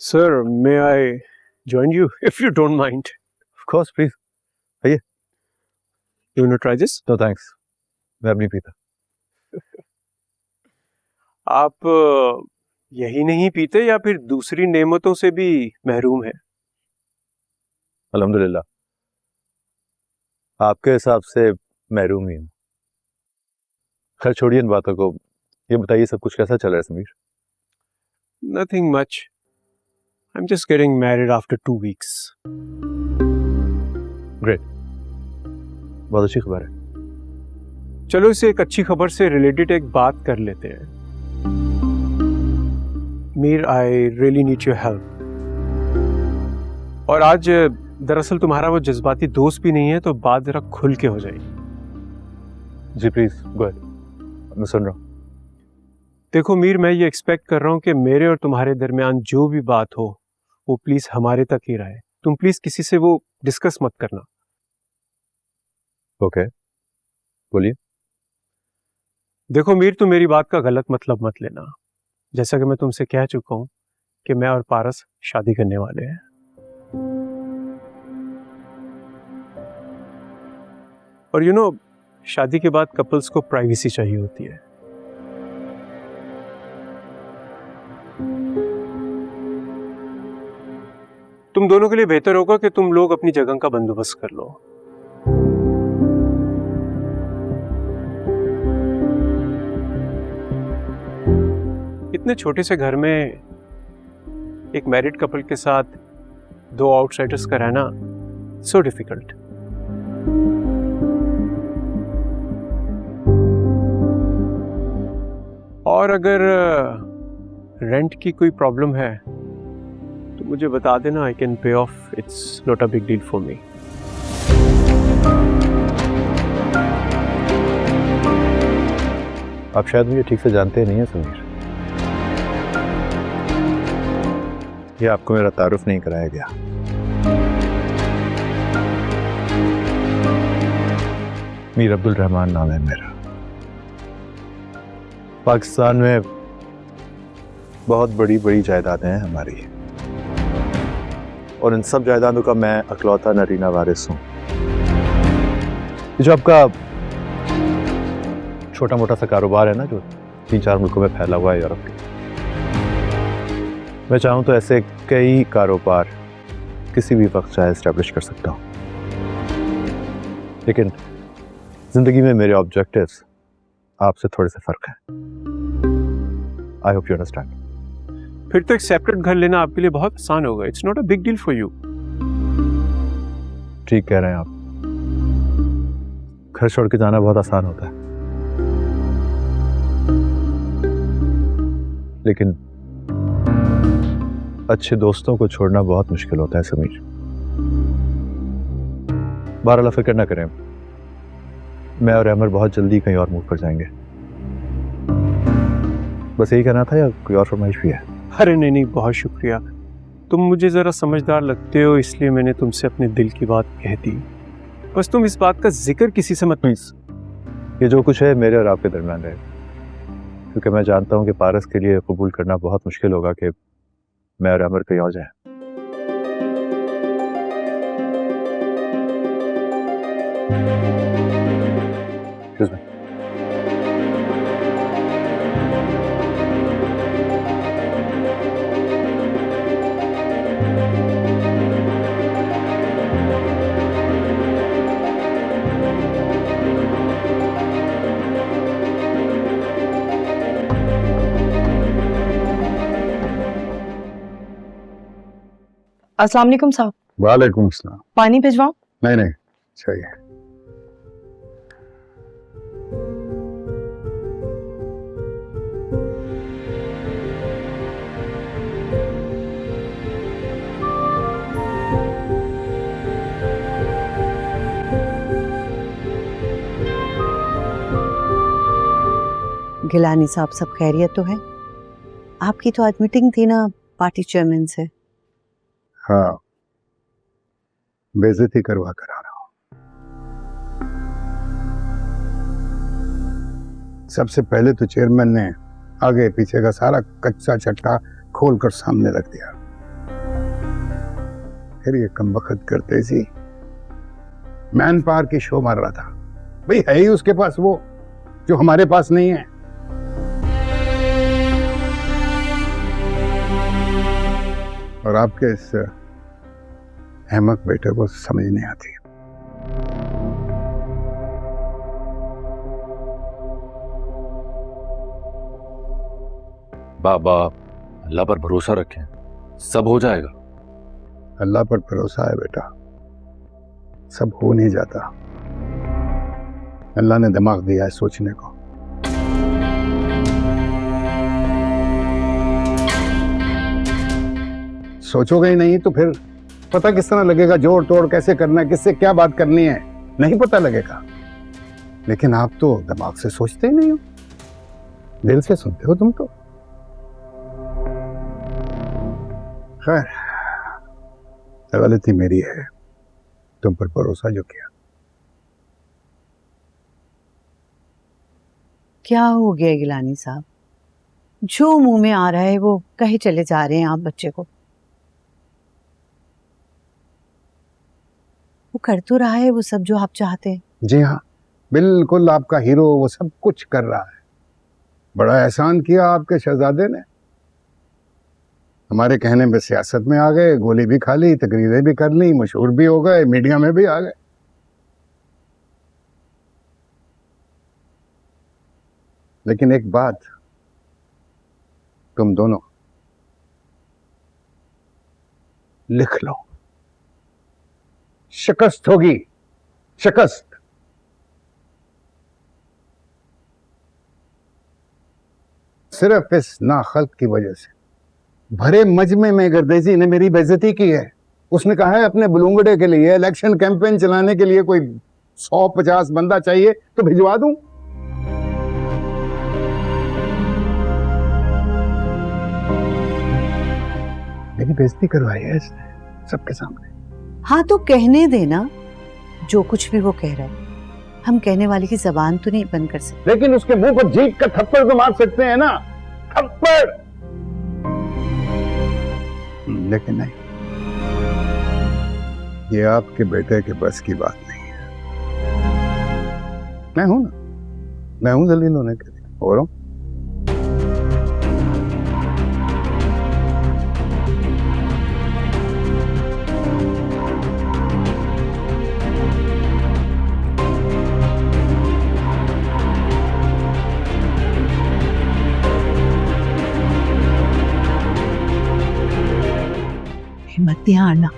Sir, may I join you if you don't mind? Of course, please. आइए. You want to try this? No thanks. मैं अब नहीं पीता. आप यही नहीं पीते या फिर दूसरी नेमतों से भी महरूम हैं? अल्हम्दुलिल्लाह. आपके हिसाब से महरूम ही हूँ. खैर छोड़िए इन बातों को. ये बताइए सब कुछ कैसा चल रहा है Sameer? Nothing much. I'm just getting married after 2 weeks. Great. बहुत अच्छी खबर है. चलो इसे एक अच्छी खबर से रिलेटेड एक बात कर लेते हैं. Mir, I really need your help. और आज दरअसल तुम्हारा वो जज्बाती दोस्त भी नहीं है, तो बात जरा खुल के हो जाएगी. जी प्लीज गो अहेड. मैं सुन रहा हूँ. देखो मीर, मैं ये एक्सपेक्ट कर रहा हूँ कि मेरे और तुम्हारे दरमियान जो भी बात हो वो प्लीज हमारे तक ही रहे. तुम प्लीज किसी से वो डिस्कस मत करना. ओके. बोलिए. देखो मीर, तुम मेरी बात का गलत मतलब मत लेना. जैसा कि मैं तुमसे कह चुका हूँ कि मैं और पारस शादी करने वाले हैं. और यू नो, शादी के बाद कपल्स को प्राइवेसी चाहिए होती है. तुम दोनों के लिए बेहतर होगा कि तुम लोग अपनी जगह का बंदोबस्त कर लो. इतने छोटे से घर में एक मैरिड कपल के साथ 2 आउटसाइडर्स का रहना सो डिफिकल्ट. और अगर रेंट की कोई प्रॉब्लम है तो मुझे बता देना. I can pay of. It's not a big deal for me. आप शायद मुझे ठीक से जानते नहीं हैं समीर. ये आपको मेरा तारुफ नहीं कराया गया. मीर अब्दुल रहमान नाम है मेरा. पाकिस्तान में बहुत बड़ी बड़ी जायदादें हैं हमारी, और इन सब जायदादों का मैं अकलौता नरीना वारिस हूँ. जो आपका छोटा मोटा सा कारोबार है ना, जो 3-4 मुल्कों में फैला हुआ है यूरोप के, मैं चाहूँ तो ऐसे कई कारोबार किसी भी वक्त चाहे एस्टैब्लिश कर सकता हूँ. लेकिन जिंदगी में मेरे ऑब्जेक्टिव्स आपसे थोड़े से फर्क हैं. I hope you understand. फिर तो एक सेपरेट घर लेना आपके लिए बहुत आसान होगा. It's not a big deal for you. ठीक कह रहे हैं आप. घर छोड़ के जाना बहुत आसान होता है, लेकिन अच्छे दोस्तों को छोड़ना बहुत मुश्किल होता है समीर. बहरहाल फिक्र ना करें. मैं और अमर बहुत जल्दी कहीं और मूव कर जाएंगे. बस यही कहना था या कोई और फरमाइश भी है? अरे नहीं, बहुत शुक्रिया. तुम मुझे ज़रा समझदार लगते हो, इसलिए मैंने तुमसे अपने दिल की बात कह दी. बस तुम इस बात का जिक्र किसी से मत. प्लीज, ये जो कुछ है मेरे और आपके दरमियान रहे, क्योंकि मैं जानता हूँ कि पारस के लिए कबूल करना बहुत मुश्किल होगा कि मैं और अमर कहीं और जाए. Excuse me. अस्सलाम वालेकुम साहब. वालेकुम सलाम. पानी भिजवाऊं? नहीं नहीं चाहिए. गिलानी साहब, सब खैरियत तो है? आपकी तो आज मीटिंग थी ना पार्टी चेयरमैन से. हाँ, बेइज्जती करवा कर आ रहा हूँ. सबसे पहले तो चेयरमैन ने आगे पीछे का सारा कच्चा चट्टा खोल कर सामने रख दिया. आखिर ये कमबख्त करते सी मैन पावर की शो मार रहा था। भाई है ही उसके पास वो जो हमारे पास नहीं है। और आपके इस अहमक बेटे को समझ नहीं आती। बाबा अल्लाह पर भरोसा रखें, सब हो जाएगा। अल्लाह पर भरोसा है बेटा, सब हो नहीं जाता। अल्लाह ने दिमाग दिया है सोचने को। सोचोगे ही नहीं तो फिर पता किस तरह लगेगा, जोड़ तोड़ कैसे करना है, किससे क्या बात करनी है, नहीं पता लगेगा। लेकिन आप तो दिमाग से सोचते ही नहीं हो, दिल से सुनते हो तुम तो। खैर, गलती मेरी है तुम पर भरोसा जो किया। क्या हो गया गिलानी साहब? जो मुंह में आ रहा है वो कहे चले जा रहे हैं आप बच्चे को। वो कर तो रहा है वो सब जो आप चाहते हैं। जी हाँ, बिल्कुल आपका हीरो वो सब कुछ कर रहा है। बड़ा एहसान किया आपके शहजादे ने, हमारे कहने में सियासत में आ गए, गोली भी खा ली, तकरीरें भी कर ली, मशहूर भी हो गए, मीडिया में भी आ गए। लेकिन एक बात, तुम दोनों लिख लो, शिकस्त होगी, शिकस्त। सिर्फ इस नाखल्क की वजह से भरे मजमे में गर्देजी ने मेरी बेइज्जती की है। उसने कहा है अपने बुलूंगड़े के लिए इलेक्शन कैंपेन चलाने के लिए कोई 150 बंदा चाहिए तो भिजवा दूं। मेरी बेइज्जती करवाई है इसने सबके सामने। हाँ तो कहने देना, जो कुछ भी वो कह रहा है हम कहने वाले की जबान तो नहीं बंद कर सकते। लेकिन उसके मुंह पर जीत का थप्पड़ तो मार सकते हैं ना, थप्पड़। लेकिन नहीं, ये आपके बेटे के बस की बात नहीं है। मैं हूं ना, मैं हूं जलील होने के लिए, हो रहा हूं। हिम्मत यहाँ आना।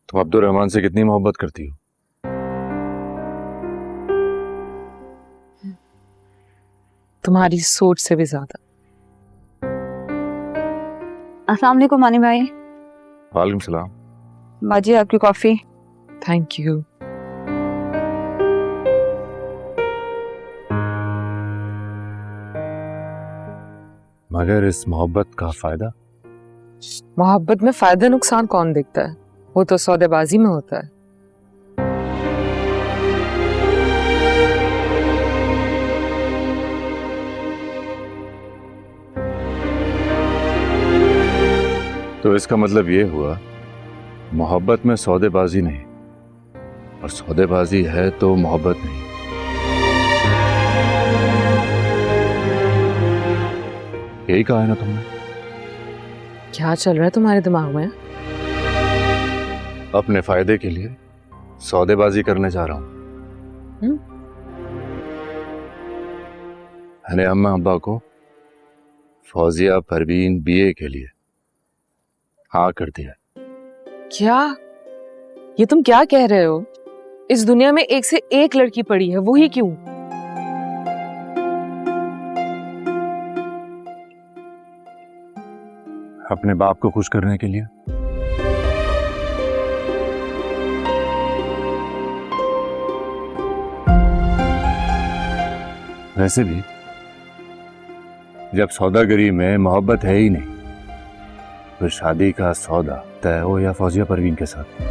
तुम अब्दुल रहमान से कितनी मोहब्बत करती हो? तुम्हारी सोच से भी ज्यादा। अस्सलाम वालेकुम मानी भाई। वालेकुम सलाम। बाजी आपकी कॉफी। Thank you. मगर इस मोहब्बत का फायदा? मोहब्बत में फायदा नुकसान कौन देखता है, वो तो सौदेबाजी में होता है। तो इसका मतलब ये हुआ मोहब्बत में सौदेबाजी नहीं, और सौदेबाजी है तो मोहब्बत नहीं। यही कहा है ना तुमने? क्या चल रहा है तुम्हारे दिमाग में? अपने फायदे के लिए सौदेबाजी करने जा रहा हूं। मैंने अम्मा अब्बा को फौजिया परवीन बीए के लिए हाँ कर दिया। क्या ये तुम क्या कह रहे हो? इस दुनिया में एक से एक लड़की पड़ी है, वो ही क्यों? अपने बाप को खुश करने के लिए। वैसे भी जब सौदागरी में मोहब्बत है ही नहीं, फिर शादी का सौदा तय हो या फौजिया परवीन के साथ,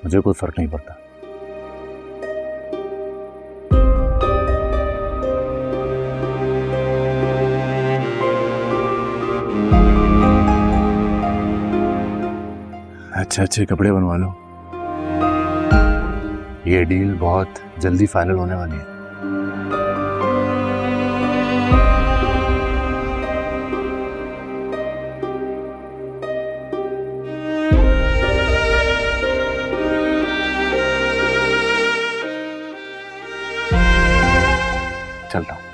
मुझे कोई फर्क नहीं पड़ता। अच्छे अच्छे कपड़े बनवा लो, ये डील बहुत जल्दी फाइनल होने वाली है। चलता हूँ।